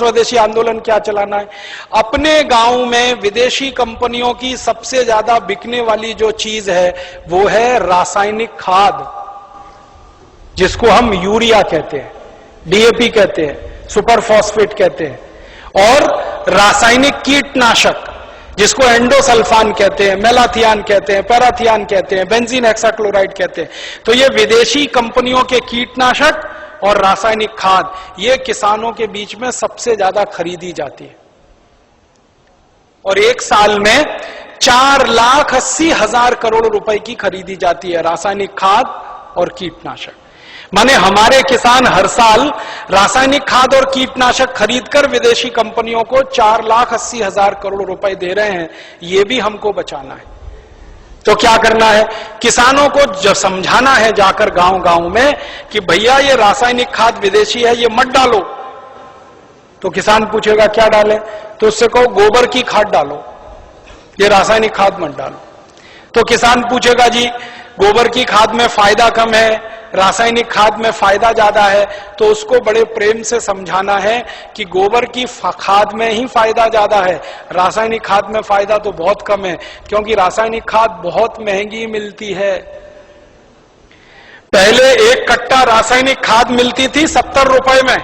स्वदेशी आंदोलन क्या चलाना है? अपने गांव में विदेशी कंपनियों की सबसे ज्यादा बिकने वाली जो चीज है वो है रासायनिक खाद, जिसको हम यूरिया कहते हैं, डीएपी कहते हैं, सुपर फॉस्फेट कहते हैं, और रासायनिक कीटनाशक जिसको एंडोसल्फान कहते हैं, मेलाथियान कहते हैं, पैराथियान कहते हैं, बेंजीन हेक्साक्लोराइड कहते हैं। तो ये विदेशी कंपनियों के कीटनाशक और रासायनिक खाद ये किसानों के बीच में सबसे ज्यादा खरीदी जाती है, और एक साल में 4,80,000 करोड़ रुपए की खरीदी जाती है रासायनिक खाद और कीटनाशक। माने हमारे किसान हर साल रासायनिक खाद और कीटनाशक खरीदकर विदेशी कंपनियों को 4,80,000 करोड़ रुपए दे रहे हैं। ये भी हमको बचाना है। तो क्या करना है? किसानों को जो समझाना है जाकर गांव गांव में कि भैया ये रासायनिक खाद विदेशी है, ये मत डालो। तो किसान पूछेगा क्या डालें? तो उससे कहो गोबर की खाद डालो, ये रासायनिक खाद मत डालो। तो किसान पूछेगा जी गोबर की खाद में फायदा कम है, रासायनिक खाद में फायदा ज्यादा है। तो उसको बड़े प्रेम से समझाना है कि गोबर की खाद में ही फायदा ज्यादा है, रासायनिक खाद में फायदा तो बहुत कम है, क्योंकि रासायनिक खाद बहुत महंगी मिलती है। पहले एक कट्टा रासायनिक खाद मिलती थी 70 रुपए में,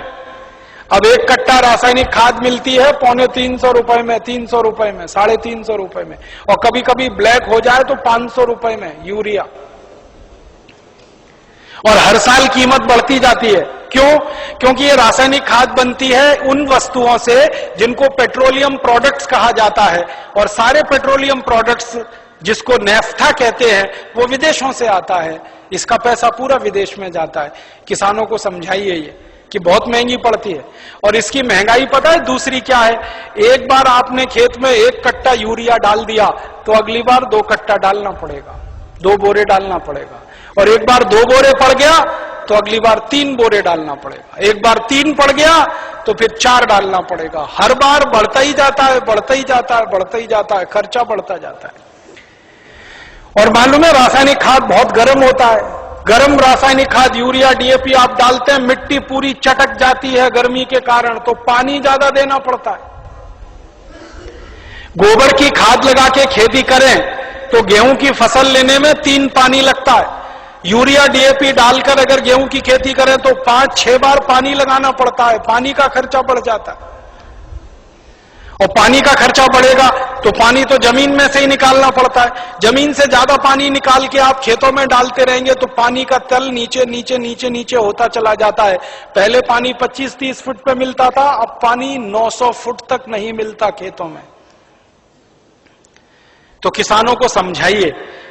अब एक कट्टा रासायनिक खाद मिलती है 350 रुपए में, 300 रुपए में, 350 रुपए में, और कभी कभी ब्लैक हो जाए तो 500 रुपए में यूरिया। और हर साल कीमत बढ़ती जाती है। क्यों? क्योंकि ये रासायनिक खाद बनती है उन वस्तुओं से जिनको पेट्रोलियम प्रोडक्ट्स कहा जाता है, और सारे पेट्रोलियम प्रोडक्ट्स जिसको नेफ्था कहते हैं वो विदेशों से आता है। इसका पैसा पूरा विदेश में जाता है। किसानों को समझाइए ये कि बहुत महंगी पड़ती है। और इसकी महंगाई पता है दूसरी क्या है? एक बार आपने खेत में 1 कट्टा यूरिया डाल दिया तो अगली बार 2 कट्टा डालना पड़ेगा, 2 बोरे डालना पड़ेगा, और एक बार 2 बोरे पड़ गया तो अगली बार 3 बोरे डालना पड़ेगा, एक बार 3 पड़ गया तो फिर 4 डालना पड़ेगा। हर बार बढ़ता ही जाता है, बढ़ता ही जाता है, बढ़ता ही जाता है, खर्चा बढ़ता जाता है। और मालूम है रासायनिक खाद बहुत गर्म होता है। गर्म रासायनिक खाद यूरिया डीएपी आप डालते हैं, मिट्टी पूरी चटक जाती है गर्मी के कारण, तो पानी ज्यादा देना पड़ता है। गोबर की खाद लगा के खेती करें तो गेहूं की फसल लेने में 3 पानी लगता है। यूरिया डीएपी डालकर अगर गेहूं की खेती करें तो 5-6 बार पानी लगाना पड़ता है, पानी का खर्चा बढ़ जाता है। और पानी का खर्चा बढ़ेगा तो पानी तो जमीन में से ही निकालना पड़ता है। जमीन से ज्यादा पानी निकाल के आप खेतों में डालते रहेंगे तो पानी का तल नीचे नीचे नीचे नीचे होता चला जाता है। पहले पानी 25-30 फुट पे मिलता था, अब पानी 900 फुट तक नहीं मिलता खेतों में। तो किसानों को समझाइए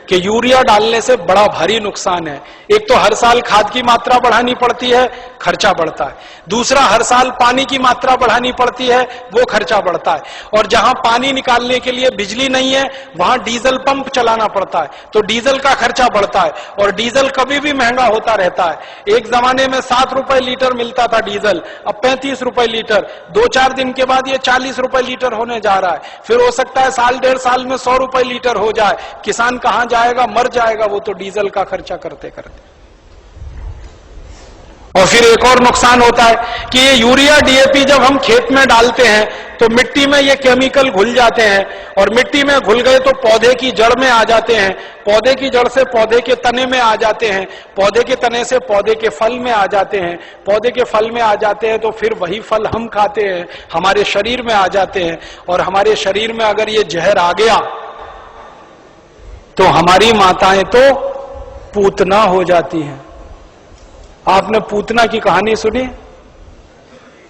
कि यूरिया डालने से बड़ा भारी नुकसान है। एक तो हर साल खाद की मात्रा बढ़ानी पड़ती है, खर्चा बढ़ता है। दूसरा, हर साल पानी की मात्रा बढ़ानी पड़ती है, वो खर्चा बढ़ता है। और जहां पानी निकालने के लिए बिजली नहीं है वहां डीजल पंप चलाना पड़ता है, तो डीजल का खर्चा बढ़ता है। और डीजल कभी भी महंगा होता रहता है। एक जमाने में 7 रुपए लीटर मिलता था डीजल, अब 35 रुपए लीटर। 2-4 दिन के बाद ये 40 रुपए लीटर होने जा रहा है। फिर हो सकता है 1-1.5 साल में 100 रुपए लीटर हो जाए। किसान कहां जाएगा? मर जाएगा वो तो डीजल का खर्चा करते करते। और फिर एक और नुकसान होता है कि ये यूरिया डीएपी जब हम खेत में डालते हैं तो मिट्टी में ये केमिकल घुल जाते हैं, और मिट्टी में घुल गए तो पौधे की जड़ में आ जाते हैं, पौधे की जड़ से पौधे के तने में आ जाते हैं, पौधे के तने से पौधे के फल में आ जाते हैं, पौधे के फल में आ जाते हैं तो फिर वही फल हम खाते हैं, हमारे शरीर में आ जाते हैं। और हमारे शरीर में अगर ये जहर आ गया तो हमारी माताएं तो पूतना हो जाती हैं। आपने पूतना की कहानी सुनी?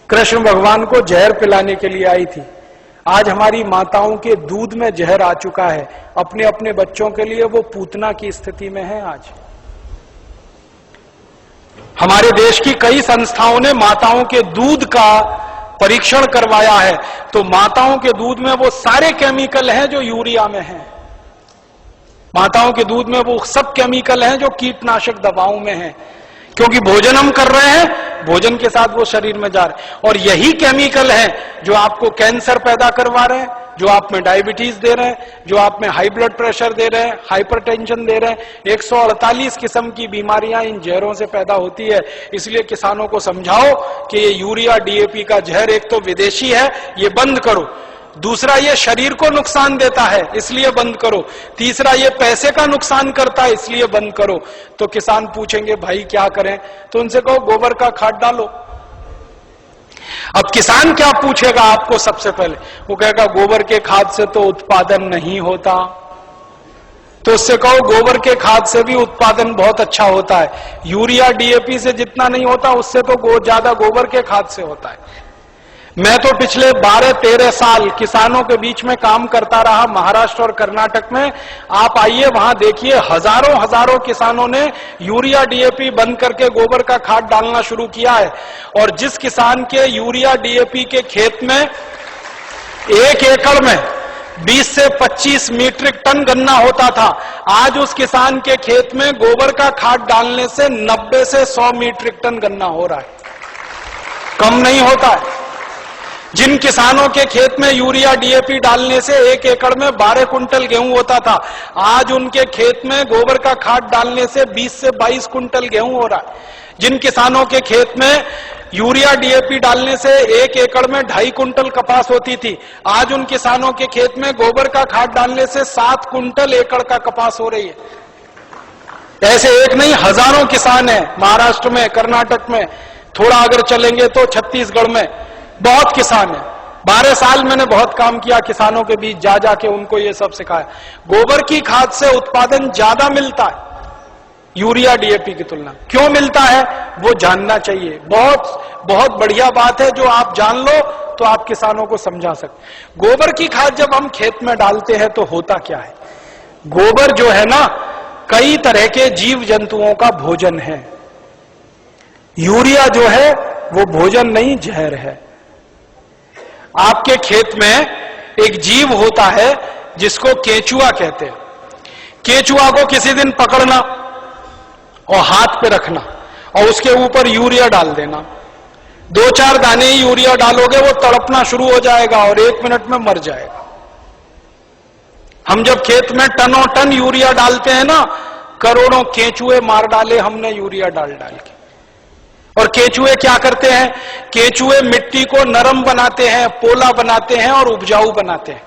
कृष्ण भगवान को जहर पिलाने के लिए आई थी। आज हमारी माताओं के दूध में जहर आ चुका है, अपने अपने बच्चों के लिए वो पूतना की स्थिति में है। आज हमारे देश की कई संस्थाओं ने माताओं के दूध का परीक्षण करवाया है, तो माताओं के दूध में वो सारे केमिकल हैं जो यूरिया में हैं। माताओं के दूध में वो सब केमिकल हैं जो कीटनाशक दवाओं में हैं, क्योंकि भोजन हम कर रहे हैं, भोजन के साथ वो शरीर में जा रहे हैं। और यही केमिकल हैं जो आपको कैंसर पैदा करवा रहे हैं, जो आप में डायबिटीज दे रहे हैं, जो आप में हाई ब्लड प्रेशर दे रहे हैं, हाइपरटेंशन दे रहे हैं। 148 किस्म की बीमारियां इन जहरों से पैदा होती है। इसलिए किसानों को समझाओ कि ये यूरिया डीएपी का जहर एक तो विदेशी है, ये बंद करो। दूसरा, ये शरीर को नुकसान देता है, इसलिए बंद करो। तीसरा, ये पैसे का नुकसान करता है, इसलिए बंद करो। तो किसान पूछेंगे भाई क्या करें? तो उनसे कहो गोबर का खाद डालो। अब किसान क्या पूछेगा आपको? सबसे पहले वो कहेगा गोबर के खाद से तो उत्पादन नहीं होता। तो उससे कहो गोबर के खाद से भी उत्पादन बहुत अच्छा होता है। यूरिया डीएपी से जितना नहीं होता उससे तो ज्यादा गोबर के खाद से होता है। मैं तो पिछले 12-13 साल किसानों के बीच में काम करता रहा, महाराष्ट्र और कर्नाटक में। आप आइए वहां देखिए, हजारों किसानों ने यूरिया डीएपी बंद करके गोबर का खाद डालना शुरू किया है। और जिस किसान के यूरिया डीएपी के खेत में 1 एकड़ में 20 से 25 मीट्रिक टन गन्ना होता था, आज उस किसान के खेत में गोबर का खाद डालने से 90 से 100 मीट्रिक टन गन्ना हो रहा है, कम नहीं होता है। जिन किसानों के खेत में यूरिया डीएपी डालने से 1 एकड़ में 12 कुंटल गेहूं होता था, आज उनके खेत में गोबर का खाद डालने से 20 से 22 कुंटल गेहूं हो रहा है। जिन किसानों के खेत में यूरिया डीएपी डालने से 1 एकड़ में 2.5 कुंटल कपास होती थी, आज उन किसानों के खेत में गोबर का खाद डालने से 7 कुंटल एकड़ का कपास हो रही है। ऐसे एक नहीं, हजारों किसान हैं महाराष्ट्र में, कर्नाटक में, थोड़ा अगर चलेंगे तो छत्तीसगढ़ में बहुत किसान है। 12 साल मैंने बहुत काम किया किसानों के बीच, जा जाके उनको ये सब सिखाया। गोबर की खाद से उत्पादन ज्यादा मिलता है यूरिया डीएपी की तुलना। क्यों मिलता है वो जानना चाहिए। बहुत बढ़िया बात है, जो आप जान लो तो आप किसानों को समझा सकते। गोबर की खाद जब हम खेत में डालते हैं तो होता क्या है? गोबर जो है ना, कई तरह के जीव जंतुओं का भोजन है। यूरिया जो है वो भोजन नहीं, जहर है। आपके खेत में एक जीव होता है जिसको केंचुआ कहते हैं। केंचुआ को किसी दिन पकड़ना और हाथ पे रखना और उसके ऊपर यूरिया डाल देना। 2-4 दाने ही यूरिया डालोगे, वो तड़पना शुरू हो जाएगा और 1 मिनट में मर जाएगा। हम जब खेत में टनों टन यूरिया डालते हैं ना, करोड़ों केंचुए मार डाले हमने यूरिया डाल डाल के। और केंचुए क्या करते हैं? केंचुए मिट्टी को नरम बनाते हैं, पोला बनाते हैं और उपजाऊ बनाते हैं।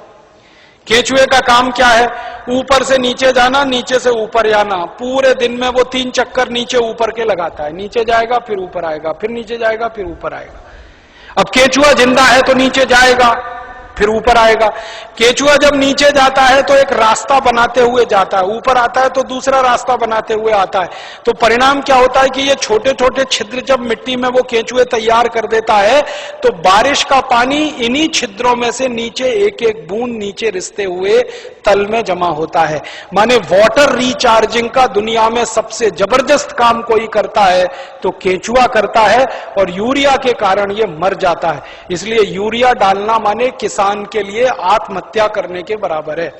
केंचुए का काम क्या है? ऊपर से नीचे जाना, नीचे से ऊपर जाना। पूरे दिन में वो 3 चक्कर नीचे ऊपर के लगाता है। नीचे जाएगा फिर ऊपर आएगा, फिर नीचे जाएगा फिर ऊपर आएगा। अब केंचुआ जिंदा है तो नीचे जाएगा फिर ऊपर आएगा। केंचुआ जब नीचे जाता है तो एक रास्ता बनाते हुए जाता है, ऊपर आता है तो दूसरा रास्ता बनाते हुए आता है। तो परिणाम क्या होता है कि ये छोटे छोटे छिद्र जब मिट्टी में वो केंचुए तैयार कर देता है, तो बारिश का पानी इन्हीं छिद्रों में से नीचे एक एक बूंद नीचे रिसते हुए तल में जमा होता है। माने वाटर रिचार्जिंग का दुनिया में सबसे जबरदस्त काम कोई करता है तो केंचुआ करता है, और यूरिया के कारण ये मर जाता है। इसलिए यूरिया डालना माने किसान के लिए आत्महत्या करने के बराबर है।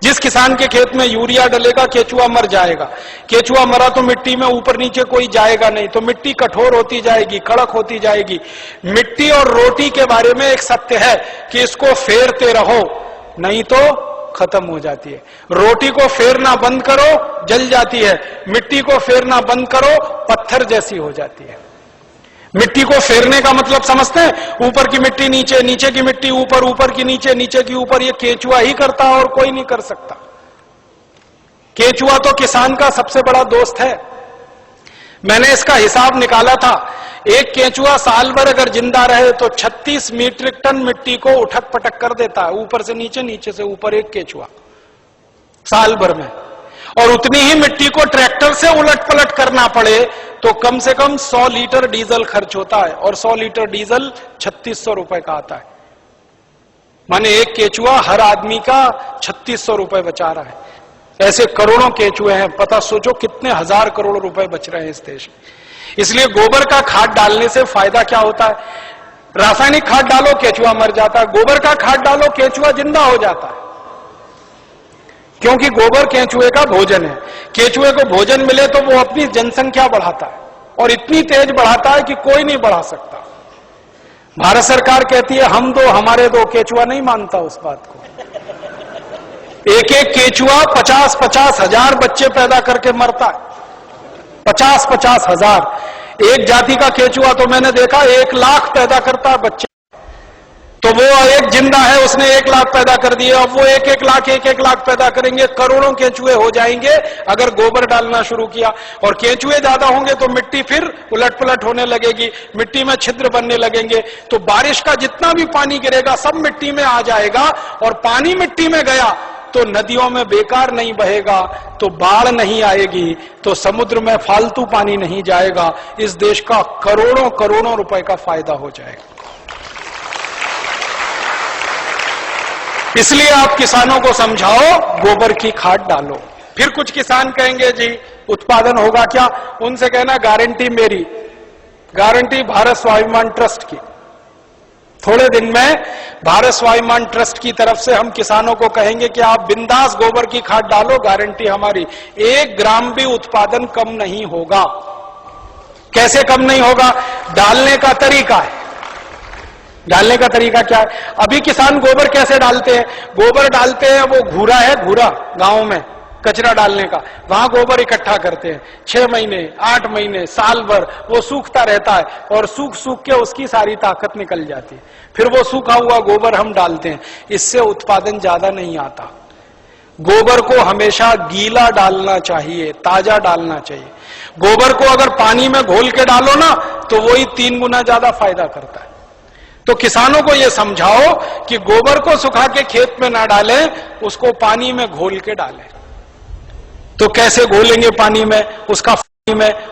जिस किसान के खेत में यूरिया डलेगा, केंचुआ मर जाएगा। केंचुआ मरा तो मिट्टी में ऊपर नीचे कोई जाएगा नहीं, तो मिट्टी कठोर होती जाएगी, कड़क होती जाएगी। मिट्टी और रोटी के बारे में एक सत्य है कि इसको फेरते रहो, नहीं तो खत्म हो जाती है। रोटी को फेरना बंद करो, जल जाती है। मिट्टी को फेरना बंद करो, पत्थर जैसी हो जाती है। मिट्टी को फेरने का मतलब समझते हैं? ऊपर की मिट्टी नीचे, नीचे की मिट्टी ऊपर, ऊपर की नीचे, नीचे की ऊपर। ये केंचुआ ही करता है और कोई नहीं कर सकता। केंचुआ तो किसान का सबसे बड़ा दोस्त है। मैंने इसका हिसाब निकाला था, एक केंचुआ साल भर अगर जिंदा रहे तो 36 मीट्रिक टन मिट्टी को उठक पटक कर देता है, ऊपर से नीचे, नीचे से ऊपर, एक केंचुआ साल भर में। और उतनी ही मिट्टी को ट्रैक्टर से उलट पलट करना पड़े तो कम से कम 100 लीटर डीजल खर्च होता है, और 100 लीटर डीजल 3600 रुपए का आता है। माने एक केंचुआ हर आदमी का 3600 रुपए बचा रहा है। ऐसे करोड़ों केंचुए हैं, पता सोचो कितने हजार करोड़ रुपए बच रहे हैं इस देश में। इसलिए गोबर का खाद डालने से फायदा क्या होता है? रासायनिक खाद डालो, केंचुआ मर जाता है। गोबर का खाद डालो, केंचुआ जिंदा हो जाता है, क्योंकि गोबर केंचुए का भोजन है। केंचुए को भोजन मिले तो वो अपनी जनसंख्या बढ़ाता है, और इतनी तेज बढ़ाता है कि कोई नहीं बढ़ा सकता। भारत सरकार कहती है हम दो हमारे दो, केंचुआ नहीं मानता उस बात को। एक एक केचुआ 50-50 हजार बच्चे पैदा करके मरता है। 50-50 हजार। एक जाति का केचुआ तो मैंने देखा 1 लाख पैदा करता है बच्चे। तो वो एक जिंदा है, उसने 1 लाख पैदा कर दिए, अब वो 1-1 लाख पैदा करेंगे, करोड़ों केचुए हो जाएंगे अगर गोबर डालना शुरू किया। और केचुए ज्यादा होंगे तो मिट्टी फिर उलट पुलट होने लगेगी, मिट्टी में छिद्र बनने लगेंगे, तो बारिश का जितना भी पानी गिरेगा सब मिट्टी में आ जाएगा। और पानी मिट्टी में गया तो नदियों में बेकार नहीं बहेगा, तो बाढ़ नहीं आएगी, तो समुद्र में फालतू पानी नहीं जाएगा। इस देश का करोड़ों करोड़ों रुपए का फायदा हो जाएगा। इसलिए आप किसानों को समझाओ गोबर की खाद डालो। फिर कुछ किसान कहेंगे जी उत्पादन होगा क्या? उनसे कहना गारंटी मेरी, गारंटी भारत स्वाभिमान ट्रस्ट की। थोड़े दिन में भारत स्वाभिमान ट्रस्ट की तरफ से हम किसानों को कहेंगे कि आप बिंदास गोबर की खाद डालो, गारंटी हमारी, 1 ग्राम भी उत्पादन कम नहीं होगा। कैसे कम नहीं होगा? डालने का तरीका है। डालने का तरीका क्या है? अभी किसान गोबर कैसे डालते हैं? गोबर डालते हैं, वो घूरा है, घूरा गांव में कचरा डालने का, वहां गोबर इकट्ठा करते हैं। 6 महीने, 8 महीने, साल भर वो सूखता रहता है और सूख सूख के उसकी सारी ताकत निकल जाती है। फिर वो सूखा हुआ गोबर हम डालते हैं, इससे उत्पादन ज्यादा नहीं आता। गोबर को हमेशा गीला डालना चाहिए, ताजा डालना चाहिए। गोबर को अगर पानी में घोल के डालो ना तो वही 3 गुना ज्यादा फायदा करता है। तो किसानों को यह समझाओ कि गोबर को सुखा के खेत में ना डालें, उसको पानी में घोल के डालें। तो कैसे घोलेंगे पानी में?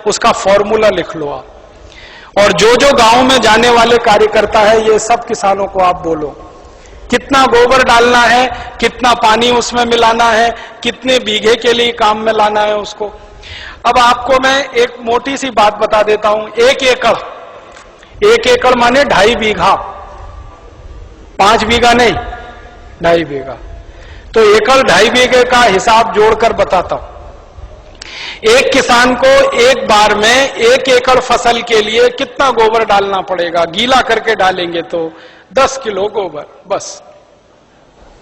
उसका फॉर्मूला लिख लो आप। और जो जो गांव में जाने वाले कार्यकर्ता है, ये सब किसानों को आप बोलो कितना गोबर डालना है, कितना पानी उसमें मिलाना है, कितने बीघे के लिए काम में लाना है उसको। अब आपको मैं एक मोटी सी बात बता देता हूं। 1 एकड़ माने 2.5 बीघा, 5 बीघा नहीं, 2.5 बीघा। तो एकड़ 2.5 बीघे का हिसाब जोड़कर बताता हूं। एक किसान को एक बार में 1 एकड़ फसल के लिए कितना गोबर डालना पड़ेगा? गीला करके डालेंगे तो 10 किलो गोबर, बस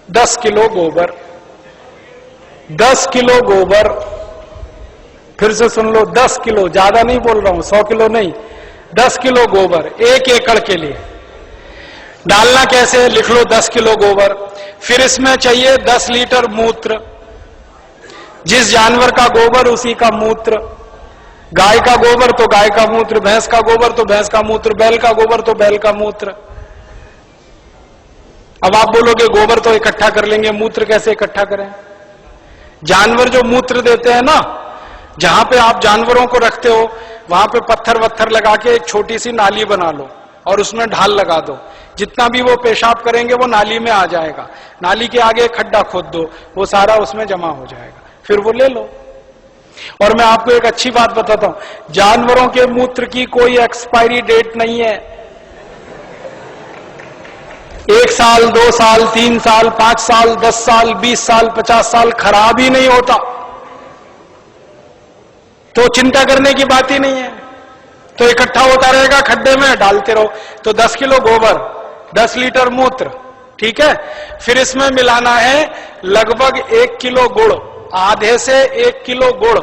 10 किलो गोबर, 10 किलो गोबर। फिर से सुन लो, 10 किलो, ज्यादा नहीं बोल रहा हूं, 100 किलो नहीं, 10 किलो गोबर 1 एकड़ के लिए डालना। कैसे? लिख लो 10 किलो गोबर। फिर इसमें चाहिए 10 लीटर मूत्र, जिस जानवर का गोबर उसी का मूत्र। गाय का गोबर तो गाय का मूत्र, भैंस का गोबर तो भैंस का मूत्र, बैल का गोबर तो बैल का मूत्र। अब आप बोलोगे गोबर तो इकट्ठा कर लेंगे, मूत्र कैसे इकट्ठा करें? जानवर जो मूत्र देते हैं ना, जहां पे आप जानवरों को रखते हो वहां पे पत्थर वत्थर लगा के एक छोटी सी नाली बना लो और उसमें ढाल लगा दो। जितना भी वो पेशाब करेंगे वो नाली में आ जाएगा। नाली के आगे एक खड्डा खोद दो, वो सारा उसमें जमा हो जाएगा, फिर वो ले लो। और मैं आपको एक अच्छी बात बताता हूं, जानवरों के मूत्र की कोई एक्सपायरी डेट नहीं है। 1 साल, 2 साल, 3 साल, 5 साल, 10 साल, 20 साल, 50 साल खराब ही नहीं होता। तो चिंता करने की बात ही नहीं है। तो इकट्ठा होता रहेगा, खड्डे में डालते रहो। तो 10 किलो गोबर, 10 लीटर मूत्र, ठीक है। फिर इसमें मिलाना है लगभग 1 किलो गुड़, आधे से 1 किलो गुड़।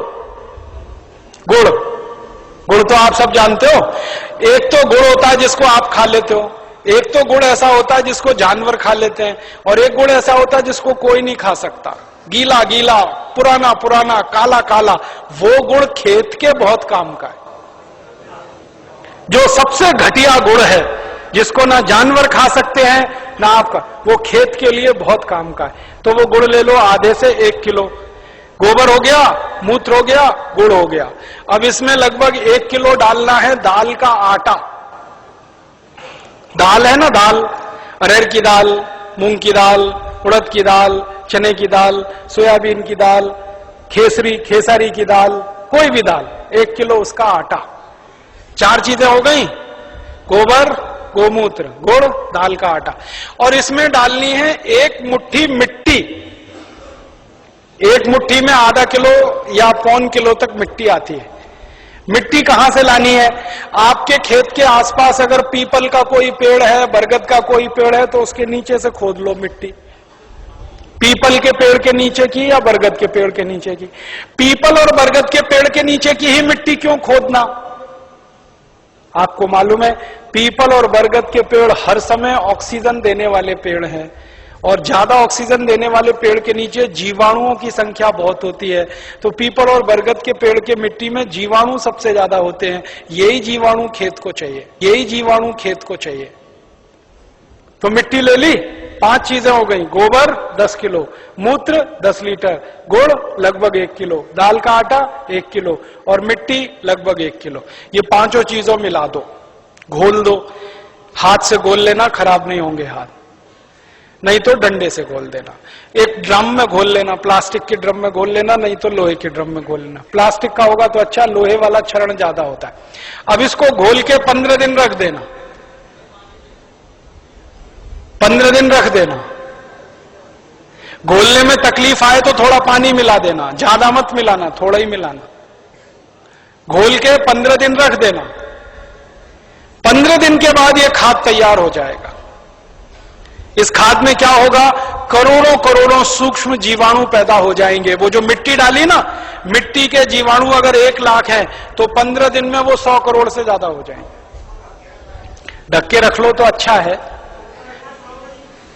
गुड़ तो आप सब जानते हो। एक तो गुड़ होता है जिसको आप खा लेते हो, एक तो गुड़ ऐसा होता है जिसको जानवर खा लेते हैं, और एक गुड़ ऐसा होता है जिसको कोई नहीं खा सकता, गीला गीला, पुराना पुराना, काला काला। वो गुड़ खेत के बहुत काम का है। जो सबसे घटिया गुड़ है, जिसको ना जानवर खा सकते हैं ना आपका, वो खेत के लिए बहुत काम का है। तो वो गुड़ ले लो, आधे से 1 किलो। गोबर हो गया, मूत्र हो गया, गुड़ हो गया। अब इसमें लगभग 1 किलो डालना है दाल का आटा। दाल है ना, दाल, अरहर की दाल, मूंग की दाल, उड़द की दाल, चने की दाल, सोयाबीन की दाल, खेसारी की दाल, कोई भी दाल, 1 किलो उसका आटा। 4 चीजें हो गई, गोबर, गोमूत्र, गुड़, दाल का आटा। और इसमें डालनी है 1 मुट्ठी मिट्टी। 1 मुट्ठी में आधा किलो या 1.25 किलो तक मिट्टी आती है। मिट्टी कहां से लानी है? आपके खेत के आसपास अगर पीपल का कोई पेड़ है, बरगद का कोई पेड़ है, तो उसके नीचे से खोद लो मिट्टी। पीपल के पेड़ के नीचे की या बरगद के पेड़ के नीचे की? पीपल और बरगद के पेड़ के नीचे की ही मिट्टी क्यों खोदना? आपको मालूम है पीपल और बरगद के पेड़ हर समय ऑक्सीजन देने वाले पेड़ हैं, और ज्यादा ऑक्सीजन देने वाले पेड़ के नीचे जीवाणुओं की संख्या बहुत होती है। तो पीपल और बरगद के पेड़ के मिट्टी में जीवाणु सबसे ज्यादा होते हैं। यही जीवाणु खेत को चाहिए, यही जीवाणु खेत को चाहिए। तो मिट्टी ले ली, 5 चीजें हो गई, गोबर 10 किलो, मूत्र 10 लीटर, गुड़ लगभग 1 किलो, दाल का आटा 1 किलो और मिट्टी लगभग 1 किलो। ये 5 चीजों मिला दो, घोल दो। हाथ से घोल लेना, खराब नहीं होंगे हाथ, नहीं तो डंडे से घोल देना। एक ड्रम में घोल लेना, प्लास्टिक के ड्रम में घोल लेना, नहीं तो लोहे के ड्रम में घोल लेना। प्लास्टिक का होगा तो अच्छा, लोहे वाला क्षरण ज्यादा होता है। अब इसको घोल के 15 दिन रख देना, 15 दिन रख देना। घोलने में तकलीफ आए तो थोड़ा पानी मिला देना, ज्यादा मत मिलाना, थोड़ा ही मिलाना। घोल के 15 दिन रख देना। 15 दिन के बाद यह खाद तैयार हो जाएगा। इस खाद में क्या होगा, करोड़ों करोड़ों सूक्ष्म जीवाणु पैदा हो जाएंगे। वो जो मिट्टी डाली ना, मिट्टी के जीवाणु अगर 1 लाख हैं तो 15 दिन में वो 100 करोड़ से ज्यादा हो जाएंगे। ढक के रख लो तो अच्छा है,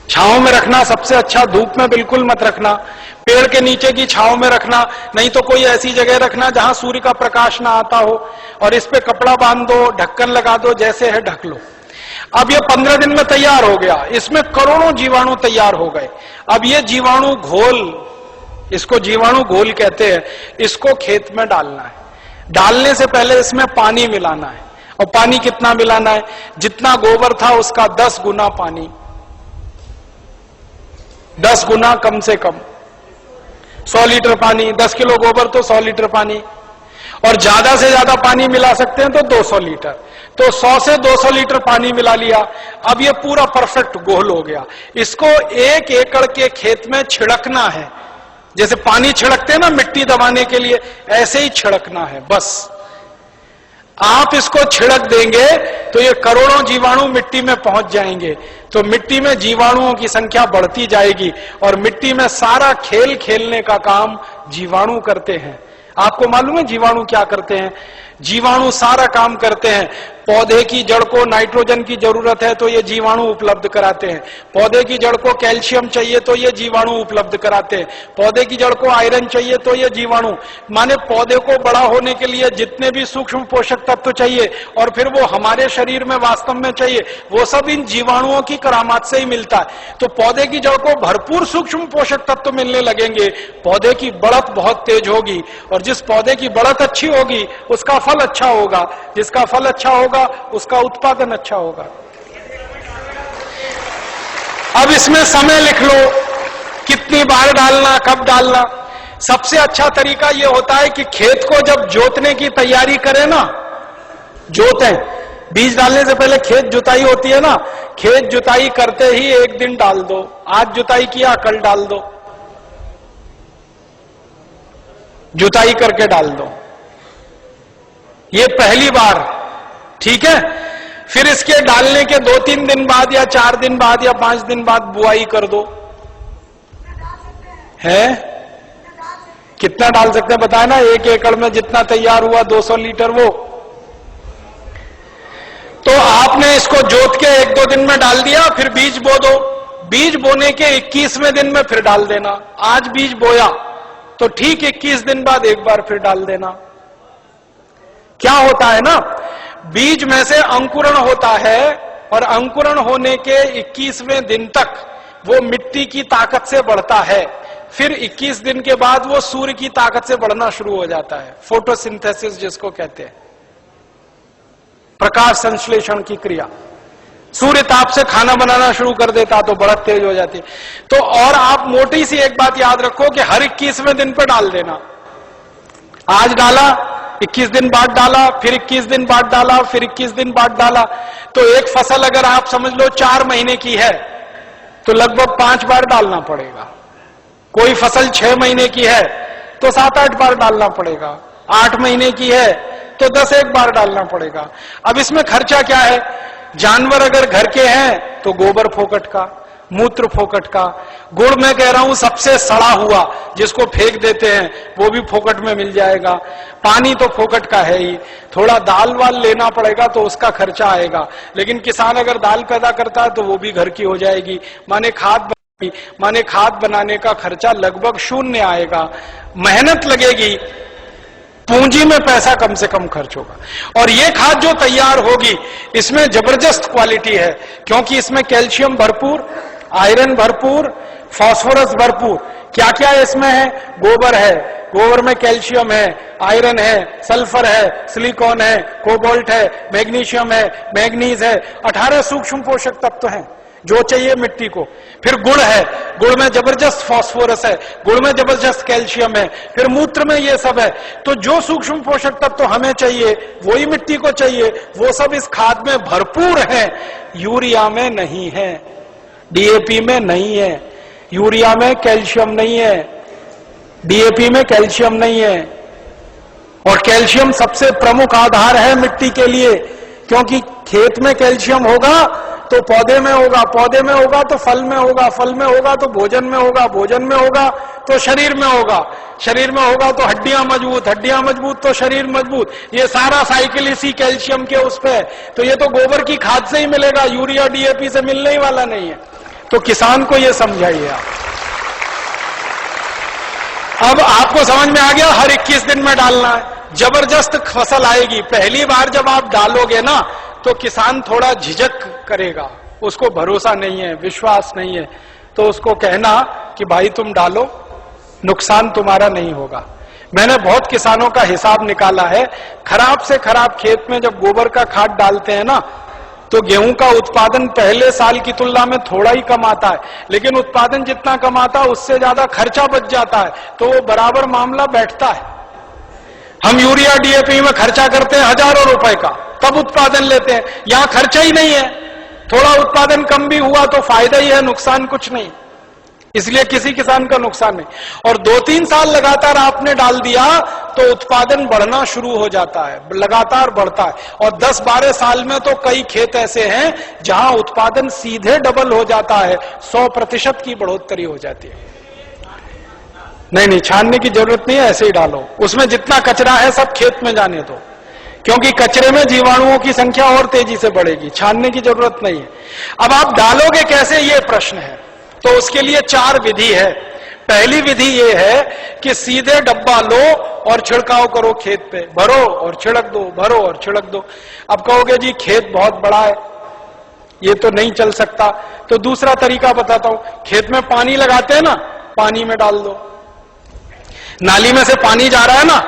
छांव में रखना सबसे अच्छा, धूप में बिल्कुल मत रखना। पेड़ के नीचे की छांव में रखना, नहीं तो कोई ऐसी जगह रखना जहां सूर्य का प्रकाश ना आता हो, और इस पे कपड़ा बांध दो, ढक्कन लगा दो, जैसे है ढक लो। अब ये 15 दिन में तैयार हो गया, इसमें करोड़ों जीवाणु तैयार हो गए। अब ये जीवाणु घोल, इसको जीवाणु घोल कहते हैं, इसको खेत में डालना है। डालने से पहले इसमें पानी मिलाना है, और पानी कितना मिलाना है, जितना गोबर था उसका 10 गुना पानी, 10 गुना कम से कम। 100 लीटर पानी, 10 किलो गोबर तो 100 लीटर पानी, और ज्यादा से ज्यादा पानी मिला सकते हैं तो 200 लीटर। तो 100 से 200 लीटर पानी मिला लिया। अब ये पूरा परफेक्ट घोल हो गया। इसको 1 एकड़ के खेत में छिड़कना है, जैसे पानी छिड़कते हैं ना मिट्टी दबाने के लिए, ऐसे ही छिड़कना है बस। आप इसको छिड़क देंगे तो ये करोड़ों जीवाणु मिट्टी में पहुंच जाएंगे। तो मिट्टी में जीवाणुओं की संख्या बढ़ती जाएगी, और मिट्टी में सारा खेल खेलने का काम जीवाणु करते हैं। आपको मालूम है जीवाणु क्या करते हैं? जीवाणु सारा काम करते हैं। पौधे की जड़ को नाइट्रोजन की जरूरत है तो ये जीवाणु उपलब्ध कराते हैं। पौधे की जड़ को कैल्शियम चाहिए तो ये जीवाणु उपलब्ध कराते हैं। पौधे की जड़ को आयरन चाहिए तो ये जीवाणु, माने पौधे को बड़ा होने के लिए जितने भी सूक्ष्म पोषक तत्व चाहिए और फिर वो हमारे शरीर में वास्तव में चाहिए, वो सब इन जीवाणुओं की करामात से ही मिलता है। तो पौधे की जड़ को भरपूर सूक्ष्म पोषक तत्व मिलने लगेंगे, पौधे की बढ़त बहुत तेज होगी, और जिस पौधे की बढ़त अच्छी होगी उसका फल अच्छा होगा, जिसका फल अच्छा होगा उसका उत्पादन अच्छा होगा। अब इसमें समय लिख लो, कितनी बार डालना, कब डालना। सबसे अच्छा तरीका यह होता है कि खेत को जब जोतने की तैयारी करें ना, जोतें, बीज डालने से पहले खेत जुताई होती है ना, खेत जुताई करते ही 1 दिन डाल दो। आज जुताई किया, कल डाल दो, जुताई करके डाल दो। ये पहली बार, ठीक है। फिर इसके डालने के 2-3 दिन बाद या 4 दिन बाद या 5 दिन बाद बुआई कर दो। है कितना डाल सकते हैं बताए ना? 1 एकड़ में जितना तैयार हुआ 200 लीटर वो, तो आपने इसको जोत के 1-2 दिन में डाल दिया, फिर बीज बो दो। बीज बोने के 21वें दिन में फिर डाल देना। आज बीज बोया तो ठीक 21 दिन बाद एक बार फिर डाल देना। क्या होता है ना, बीज में से अंकुरण होता है, और अंकुरण होने के 21वें दिन तक वो मिट्टी की ताकत से बढ़ता है। फिर 21 दिन के बाद वो सूर्य की ताकत से बढ़ना शुरू हो जाता है, फोटोसिंथेसिस जिसको कहते हैं, प्रकाश संश्लेषण की क्रिया। सूर्य ताप से खाना बनाना शुरू कर देता तो बढ़त तेज हो जाती। तो और आप मोटी सी एक बात याद रखो कि हर 21वें दिन पर डाल देना। आज डाला, 21 दिन बाद डाला, फिर 21 दिन बाद डाला, फिर 21 दिन बाद डाला। तो एक फसल अगर आप समझ लो 4 महीने की है तो लगभग 5 बार डालना पड़ेगा। कोई फसल 6 महीने की है तो 7-8 बार डालना पड़ेगा। 8 महीने की है तो 10-1 बार डालना पड़ेगा। अब इसमें खर्चा क्या है? जानवर अगर घर के हैं तो गोबर फोकट का, मूत्र फोकट का। गुड़ मैं कह रहा हूं सबसे सड़ा हुआ, जिसको फेंक देते हैं, वो भी फोकट में मिल जाएगा। पानी तो फोकट का है ही, थोड़ा दाल वाल लेना पड़ेगा तो उसका खर्चा आएगा, लेकिन किसान अगर दाल पैदा करता है तो वो भी घर की हो जाएगी। माने खाद बनाने का खर्चा लगभग शून्य आएगा। मेहनत लगेगी, पूंजी में पैसा कम से कम खर्च होगा। और ये खाद जो तैयार होगी इसमें जबरदस्त क्वालिटी है, क्योंकि इसमें कैल्शियम भरपूर, आयरन भरपूर, फास्फोरस भरपूर। क्या क्या इसमें है? गोबर है, गोबर में कैल्शियम है, आयरन है, सल्फर है, सिलिकॉन है, कोबाल्ट है, मैग्नीशियम है, मैग्नीज है, 18 सूक्ष्म पोषक तत्व हैं जो चाहिए मिट्टी को। फिर गुड़ है, गुड़ में जबरदस्त फास्फोरस है, गुड़ में जबरदस्त कैल्शियम है, फिर मूत्र में ये सब है। तो जो सूक्ष्म पोषक तत्व हमें चाहिए वही मिट्टी को चाहिए, वो सब इस खाद में भरपूर है। यूरिया में नहीं है, डीएपी में नहीं है, यूरिया में कैल्शियम नहीं है, डीएपी में कैल्शियम नहीं है। और कैल्शियम सबसे प्रमुख आधार है मिट्टी के लिए, क्योंकि खेत में कैल्शियम होगा तो पौधे में होगा, पौधे में होगा तो फल में होगा, फल में होगा तो भोजन में होगा, भोजन में होगा तो शरीर में होगा, शरीर में होगा तो हड्डियां मजबूत, हड्डियां मजबूत तो शरीर मजबूत। ये सारा साइकिल इसी कैल्शियम के उस पे है। तो ये तो गोबर की खाद से ही मिलेगा, यूरिया डीएपी से मिलने ही वाला नहीं है। तो किसान को ये समझाइए आप। अब आपको समझ में आ गया, हर 21 दिन में डालना है, जबरदस्त फसल आएगी। पहली बार जब आप डालोगे ना तो किसान थोड़ा झिझक करेगा, उसको भरोसा नहीं है, विश्वास नहीं है, तो उसको कहना कि भाई तुम डालो, नुकसान तुम्हारा नहीं होगा। मैंने बहुत किसानों का हिसाब निकाला है, खराब से खराब खेत में जब गोबर का खाद डालते हैं ना तो गेहूं का उत्पादन पहले साल की तुलना में थोड़ा ही कम आता है, लेकिन उत्पादन जितना कम आता है उससे ज्यादा खर्चा बच जाता है, तो वो बराबर मामला बैठता है। हम यूरिया डीएपी में खर्चा करते हैं हजारों रुपए का, तब उत्पादन लेते हैं। यहां खर्चा ही नहीं है, थोड़ा उत्पादन कम भी हुआ तो फायदा ही है, नुकसान कुछ नहीं, इसलिए किसी किसान का नुकसान नहीं। और 2-3 साल लगातार आपने डाल दिया तो उत्पादन बढ़ना शुरू हो जाता है, लगातार बढ़ता है। और 10-12 साल में तो कई खेत ऐसे हैं जहां उत्पादन सीधे डबल हो जाता है, 100% की बढ़ोतरी हो जाती है। नहीं, छानने की जरूरत नहीं है, ऐसे ही डालो। उसमें जितना कचरा है सब खेत में जाने दो, क्योंकि कचरे में जीवाणुओं की संख्या और तेजी से बढ़ेगी, छानने की जरूरत नहीं है। अब आप डालोगे कैसे, ये प्रश्न है। तो उसके लिए 4 विधि है। पहली विधि ये है कि सीधे डब्बा लो और छिड़काव करो, खेत पे भरो और छिड़क दो, भरो और छिड़क दो। अब कहोगे जी खेत बहुत बड़ा है, ये तो नहीं चल सकता, तो दूसरा तरीका बताता हूं। खेत में पानी लगाते हैं ना, पानी में डाल दो। नाली में से पानी जा रहा है ना,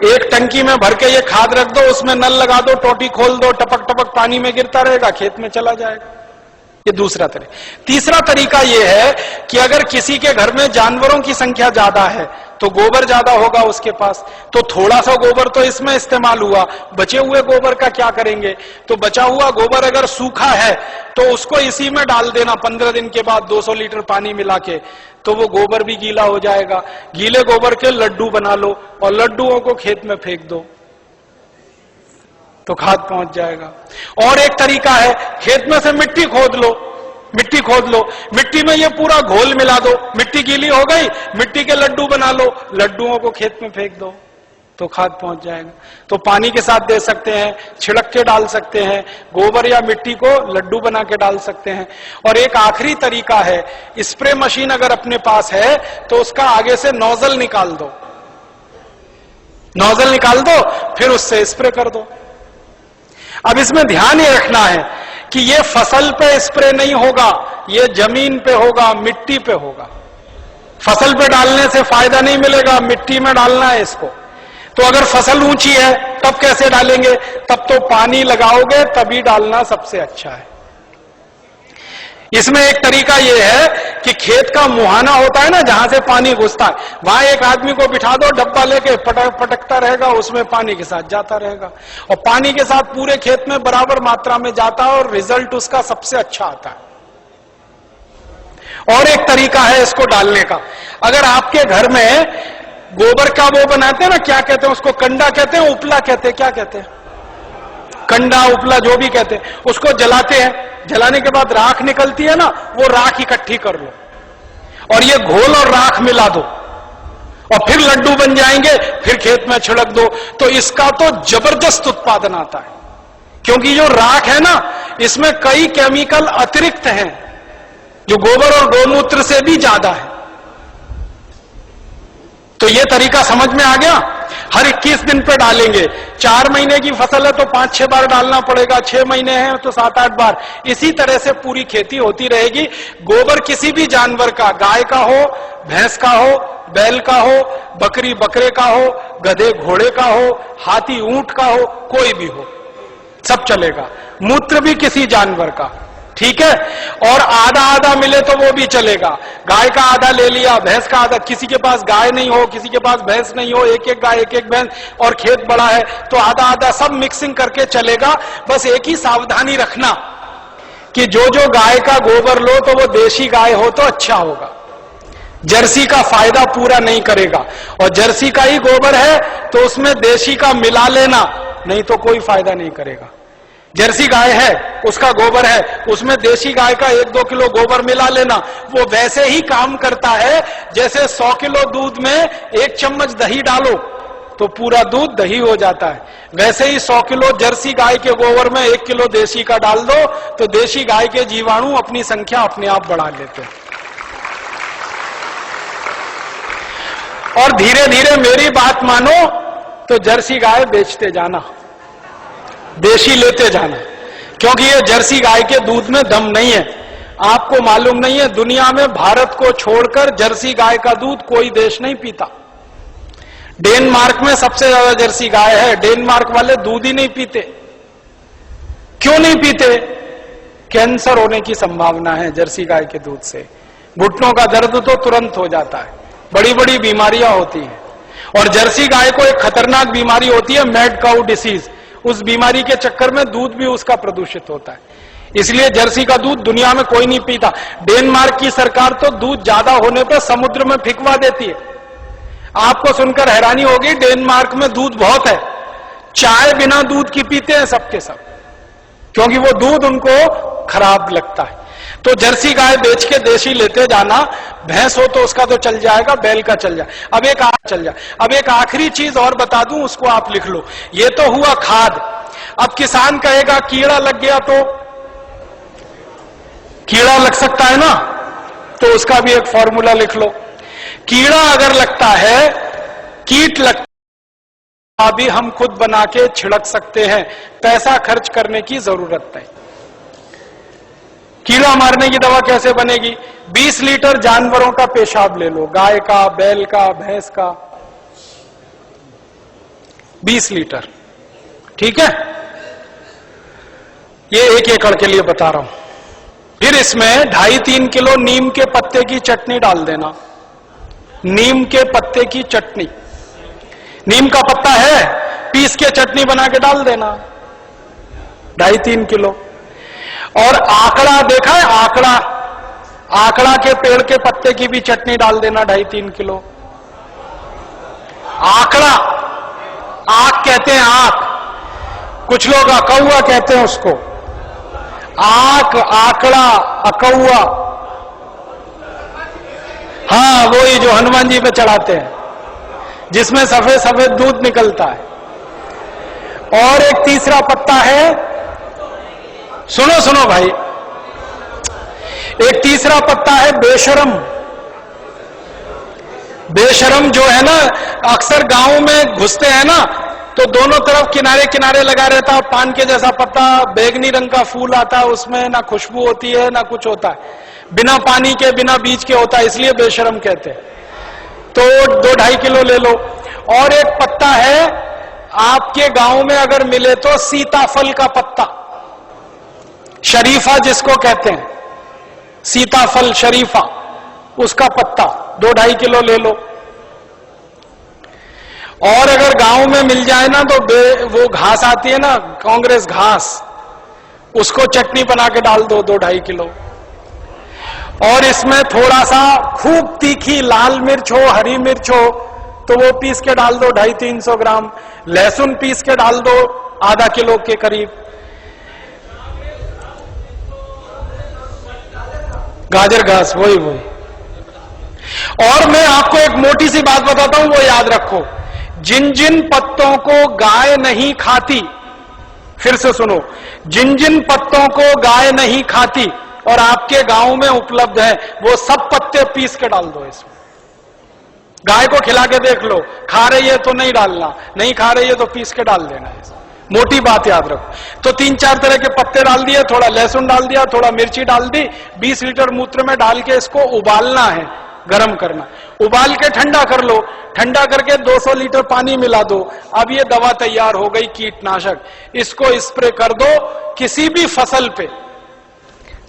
एक टंकी में भर के ये खाद रख दो, उसमें नल लगा दो, टोटी खोल दो, टपक टपक पानी में गिरता रहेगा, खेत में चला जाएगा। ये दूसरा तरीका। तीसरा तरीका ये है कि अगर किसी के घर में जानवरों की संख्या ज्यादा है तो गोबर ज्यादा होगा उसके पास, तो थोड़ा सा गोबर तो इसमें इस्तेमाल हुआ, बचे हुए गोबर का क्या करेंगे? तो बचा हुआ गोबर अगर सूखा है तो उसको इसी में डाल देना 15 दिन के बाद 200 लीटर पानी मिला के, तो वो गोबर भी गीला हो जाएगा। गीले गोबर के लड्डू बना लो और लड्डुओं को खेत में फेंक दो तो खाद पहुंच जाएगा। और एक तरीका है, खेत में से मिट्टी खोद लो, मिट्टी खोद लो, मिट्टी में ये पूरा घोल मिला दो, मिट्टी गीली हो गई, मिट्टी के लड्डू बना लो, लड्डुओं को खेत में फेंक दो तो खाद पहुंच जाएगा। तो पानी के साथ दे सकते हैं, छिड़क के डाल सकते हैं, गोबर या मिट्टी को लड्डू बना के डाल सकते हैं। और एक आखिरी तरीका है, स्प्रे मशीन अगर अपने पास है तो उसका आगे से नोजल निकाल दो, नोजल निकाल दो, फिर उससे स्प्रे कर दो। अब इसमें ध्यान ये रखना है कि ये फसल पे स्प्रे नहीं होगा, ये जमीन पे होगा, मिट्टी पे होगा। फसल पे डालने से फायदा नहीं मिलेगा, मिट्टी में डालना है इसको। तो अगर फसल ऊंची है तब कैसे डालेंगे? तब तो पानी लगाओगे तभी डालना सबसे अच्छा है। इसमें एक तरीका यह है कि खेत का मुहाना होता है ना, जहां से पानी घुसता है, वहां एक आदमी को बिठा दो, डब्बा लेके पटकता रहेगा, उसमें पानी के साथ जाता रहेगा और पानी के साथ पूरे खेत में बराबर मात्रा में जाता है और रिजल्ट उसका सबसे अच्छा आता है। और एक तरीका है इसको डालने का, अगर आपके घर में गोबर का वो बनाते हैं ना, क्या कहते हैं उसको, कंडा कहते हैं, उपला कहते हैं, क्या कहते हैं, कंडा उपला जो भी कहते हैं, उसको जलाते हैं। जलाने के बाद राख निकलती है ना, वो राख इकट्ठी कर लो और ये घोल और राख मिला दो और फिर लड्डू बन जाएंगे, फिर खेत में छिड़क दो। तो इसका तो जबरदस्त उत्पादन आता है, क्योंकि जो राख है ना, इसमें कई केमिकल अतिरिक्त हैं जो गोबर और गौमूत्र से भी ज्यादा है। तो ये तरीका समझ में आ गया। हर 21 दिन पे डालेंगे। 4 महीने की फसल है तो 5-6 बार डालना पड़ेगा, 6 महीने हैं तो 7-8 बार। इसी तरह से पूरी खेती होती रहेगी। गोबर किसी भी जानवर का, गाय का हो, भैंस का हो, बैल का हो, बकरी बकरे का हो, गधे घोड़े का हो, हाथी ऊंट का हो, कोई भी हो, सब चलेगा। मूत्र भी किसी जानवर का, ठीक है। और आधा आधा मिले तो वो भी चलेगा। गाय का आधा ले लिया, भैंस का आधा, किसी के पास गाय नहीं हो, किसी के पास भैंस नहीं हो, एक एक गाय एक एक भैंस और खेत बड़ा है तो आधा आधा सब मिक्सिंग करके चलेगा। बस एक ही सावधानी रखना कि जो जो गाय का गोबर लो तो वो देशी गाय हो तो अच्छा होगा। जर्सी का फायदा पूरा नहीं करेगा, और जर्सी का ही गोबर है तो उसमें देशी का मिला लेना, नहीं तो कोई फायदा नहीं करेगा। जर्सी गाय है, उसका गोबर है, उसमें देशी गाय का 1-2 किलो गोबर मिला लेना, वो वैसे ही काम करता है जैसे 100 किलो दूध में 1 चम्मच दही डालो तो पूरा दूध दही हो जाता है। वैसे ही 100 किलो जर्सी गाय के गोबर में 1 किलो देशी का डाल दो तो देशी गाय के जीवाणु अपनी संख्या अपने आप बढ़ा लेते हैं। और धीरे धीरे मेरी बात मानो तो जर्सी गाय बेचते जाना, देशी लेते जाना, क्योंकि ये जर्सी गाय के दूध में दम नहीं है। आपको मालूम नहीं है, दुनिया में भारत को छोड़कर जर्सी गाय का दूध कोई देश नहीं पीता। डेनमार्क में सबसे ज्यादा जर्सी गाय है। डेनमार्क वाले दूध ही नहीं पीते। क्यों नहीं पीते? कैंसर होने की संभावना है जर्सी गाय के दूध से। घुटनों का दर्द तो तुरंत हो जाता है, बड़ी बड़ी बीमारियां होती हैं। और जर्सी गाय को एक खतरनाक बीमारी होती है, मैड काउ डिसीज। उस बीमारी के चक्कर में दूध भी उसका प्रदूषित होता है, इसलिए जर्सी का दूध दुनिया में कोई नहीं पीता। डेनमार्क की सरकार तो दूध ज्यादा होने पर समुद्र में फेंकवा देती है। आपको सुनकर हैरानी होगी, डेनमार्क में दूध बहुत है, चाय बिना दूध की पीते हैं सबके सब, क्योंकि वो दूध उनको खराब लगता है। तो जर्सी गाय बेच के देशी लेते जाना। भैंस हो तो उसका तो चल जाएगा, बैल का चल जाए। अब एक आखिरी चीज और बता दूं, उसको आप लिख लो। ये तो हुआ खाद। अब किसान कहेगा कीड़ा लग गया, तो कीड़ा लग सकता है ना, तो उसका भी एक फॉर्मूला लिख लो। कीड़ा अगर लगता है, कीट लगता भी हम खुद बना के छिड़क सकते हैं, पैसा खर्च करने की जरूरत नहीं। कीड़ा मारने की दवा कैसे बनेगी? 20 लीटर जानवरों का पेशाब ले लो, गाय का, बैल का, भैंस का, 20 लीटर, ठीक है। ये 1 एकड़ के लिए बता रहा हूं। फिर इसमें 2.5-3 किलो नीम के पत्ते की चटनी डाल देना। नीम के पत्ते की चटनी, नीम का पत्ता है, पीस के चटनी बना के डाल देना, 2.5-3 किलो। और आकड़ा देखा है? आकड़ा के पेड़ के पत्ते की भी चटनी डाल देना, 2.5-3 किलो। आकड़ा, आक कहते हैं, आक, कुछ लोग अकौआ कहते हैं उसको। आक, आकड़ा, अकौआ, हाँ वही जो हनुमान जी पे चढ़ाते हैं, जिसमें सफेद सफेद दूध निकलता है। और एक तीसरा पत्ता है, सुनो भाई, एक तीसरा पत्ता है बेशरम। बेशरम जो है ना, अक्सर गांव में घुसते हैं ना तो दोनों तरफ किनारे किनारे लगा रहता है, पान के जैसा पत्ता, बैगनी रंग का फूल आता है, उसमें ना खुशबू होती है ना कुछ होता है, बिना पानी के बिना बीज के होता है, इसलिए बेशरम कहते हैं। तो 2-2.5 किलो ले लो। और एक पत्ता है आपके गांव में अगर मिले तो, सीताफल का पत्ता, शरीफा जिसको कहते हैं, सीताफल शरीफा, उसका पत्ता 2-2.5 किलो ले लो। और अगर गांव में मिल जाए ना तो वो घास आती है ना, कांग्रेस घास, उसको चटनी बना के डाल दो, 2-2.5 किलो। और इसमें थोड़ा सा खूब तीखी लाल मिर्च हो, हरी मिर्च हो तो वो पीस के डाल दो, 250-300 ग्राम। लहसुन पीस के डाल दो, आधा किलो के करीब। गाजर घास, वही। और मैं आपको एक मोटी सी बात बताता हूं, वो याद रखो। जिन जिन पत्तों को गाय नहीं खाती, फिर से सुनो, जिन जिन पत्तों को गाय नहीं खाती और आपके गांव में उपलब्ध है, वो सब पत्ते पीस के डाल दो इसमें। गाय को खिला के देख लो, खा रही है तो नहीं डालना, नहीं खा रही है तो पीस के डाल देना है। मोटी बात याद रखो। तो 3-4 तरह के पत्ते डाल दिए, थोड़ा लहसुन डाल दिया, थोड़ा मिर्ची डाल दी, 20 लीटर मूत्र में डाल के इसको उबालना है, गरम करना। उबाल के ठंडा कर लो, ठंडा करके 200 लीटर पानी मिला दो। अब ये दवा तैयार हो गई, कीटनाशक। इसको स्प्रे कर दो किसी भी फसल पे,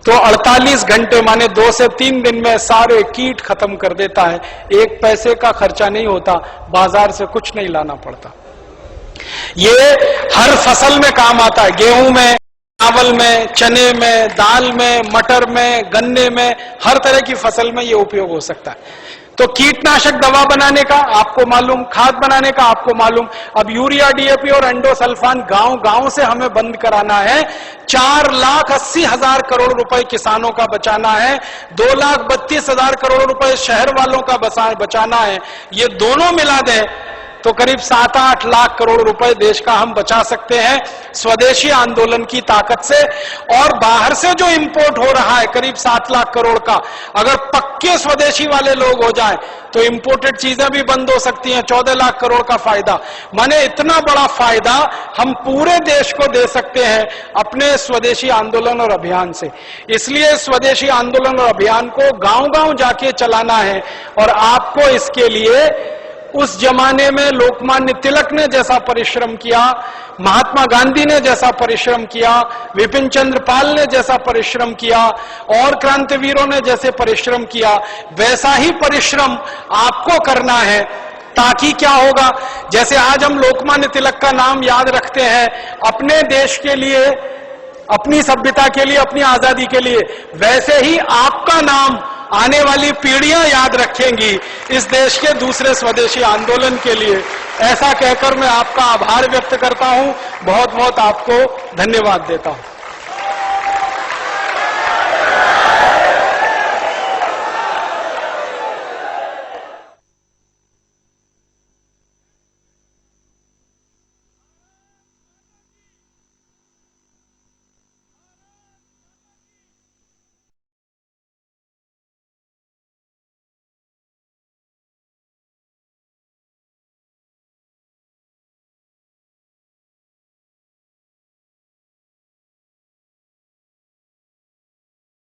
तो 48 घंटे माने 2 से 3 दिन में सारे कीट खत्म कर देता है। 1 पैसे का खर्चा नहीं होता, बाजार से कुछ नहीं लाना पड़ता। ये हर फसल में काम आता है, गेहूं में, चावल में, चने में, दाल में, मटर में, गन्ने में, हर तरह की फसल में ये उपयोग हो सकता है। तो कीटनाशक दवा बनाने का आपको मालूम, खाद बनाने का आपको मालूम। अब यूरिया, डीएपी और एंडोसल्फान गांव गांव से हमें बंद कराना है। 4,80,000 करोड़ रुपए किसानों का बचाना है, 2,32,000 करोड़ रुपए शहर वालों का बचाना है। ये दोनों मिला दें तो करीब 7-8 लाख करोड़ रुपए देश का हम बचा सकते हैं स्वदेशी आंदोलन की ताकत से। और बाहर से जो इंपोर्ट हो रहा है करीब 7 लाख करोड़ का, अगर पक्के स्वदेशी वाले लोग हो जाएं तो इंपोर्टेड चीजें भी बंद हो सकती हैं। 14 लाख करोड़ का फायदा, माने इतना बड़ा फायदा हम पूरे देश को दे सकते हैं अपने स्वदेशी आंदोलन और अभियान से। इसलिए स्वदेशी आंदोलन और अभियान को गांव-गांव जाके चलाना है। और आपको इसके लिए उस जमाने में लोकमान्य तिलक ने जैसा परिश्रम किया, महात्मा गांधी ने जैसा परिश्रम किया, विपिन चंद्र पाल ने जैसा परिश्रम किया और क्रांतिवीरों ने जैसे परिश्रम किया, वैसा ही परिश्रम आपको करना है। ताकि क्या होगा, जैसे आज हम लोकमान्य तिलक का नाम याद रखते हैं अपने देश के लिए, अपनी सभ्यता के लिए, अपनी आजादी के लिए, वैसे ही आपका नाम आने वाली पीढ़ियां याद रखेंगी इस देश के दूसरे स्वदेशी आंदोलन के लिए। ऐसा कहकर मैं आपका आभार व्यक्त करता हूं, बहुत बहुत आपको धन्यवाद देता हूं।